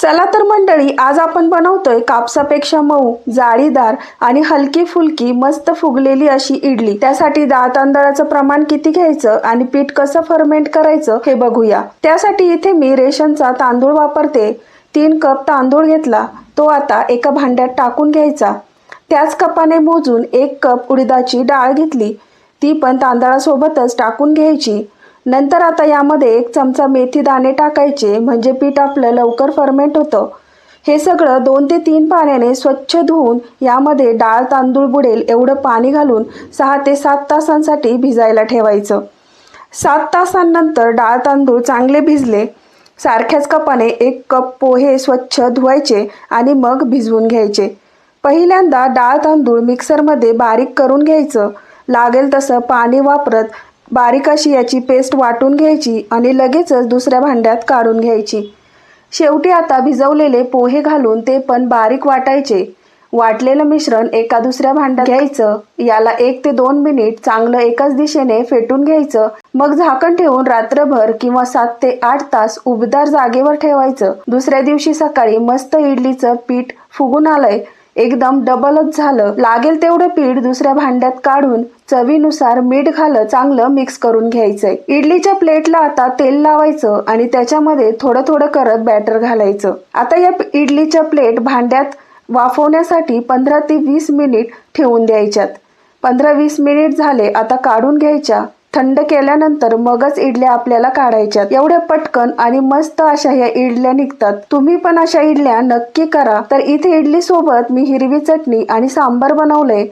चला तर मंडळी, आज आपण बनवतोय कापसापेक्षा मऊ, जाळीदार आणि हलकी फुलकी मस्त फुगलेली अशी इडली। त्यासाठी डाळ तांदळाचं प्रमाण किती घ्यायचं आणि पीठ कसं फर्मेंट करायचं हे बघूया। त्यासाठी इथे मी रेशनचा तांदूळ वापरते। 3 कप तांदूळ घेतला, तो आता एका भांड्यात टाकून घ्यायचा। त्याच कपाने मोजून 1 कप उडीदाची डाळ घेतली, ती पण तांदळासोबतच टाकून घ्यायची। नंतर आता यामध्ये 1 चमचा मेथी दाणे टाकायचे, म्हणजे पीठ आपलं लवकर फर्मेंट होतं। हे सगळं 2 ते 3 पाण्याने स्वच्छ धुवून यामध्ये डाळ तांदूळ बुडेल एवढं पाणी घालून 6 ते 7 तासांसाठी भिजायला ठेवायचं। 7 तासांनंतर डाळ तांदूळ चांगले भिजले, सारख्याच कपाने 1 कप पोहे स्वच्छ धुवायचे आणि मग भिजवून घ्यायचे। पहिल्यांदा डाळ तांदूळ मिक्सरमध्ये बारीक करून घ्यायचं। लागेल तसं पाणी वापरत बारीक अशी याची पेस्ट वाटून घ्यायची आणि लगेचच दुसऱ्या भांड्यात काढून घ्यायची। शेवटी आता भिजवलेले पोहे घालून ते पण बारीक वाटायचे। वाटलेलं मिश्रण एका दुसऱ्या भांड्यात घ्यायचं। याला 1 ते 2 मिनिट चांगलं एकाच दिशेने फेटून घ्यायचं। मग झाकण ठेवून रात्रभर किंवा 7 ते 8 तास उबदार जागेवर ठेवायचं। दुसऱ्या दिवशी सकाळी मस्त इडलीचं पीठ फुगून आलंय, एकदम डबलच झालं। लागेल तेवढं पीठ दुसऱ्या भांड्यात काढून चवीनुसार मीठ घालत चांगलं मिक्स करून घ्यायचंय। इडलीच्या प्लेटला आता तेल लावायचं आणि त्याच्यामध्ये थोडं थोडं करत बॅटर घालायचं। आता या इडलीच्या प्लेट भांड्यात वाफवण्यासाठी 15 ते 20 मिनिट ठेवून द्यायच्यात। 15-20 मिनिट झाले, आता काढून घ्यायच्या। थंड केल्यानंतर मगच इडल्या आपल्याला काढायच्यात। एवढ्या पटकन आणि मस्त अशा या इडल्या निघतात। तुम्ही पण अशा इडल्या नक्की करा। तर इथे इडली सोबत मी हिरवी चटणी आणि सांबार बनवलंय।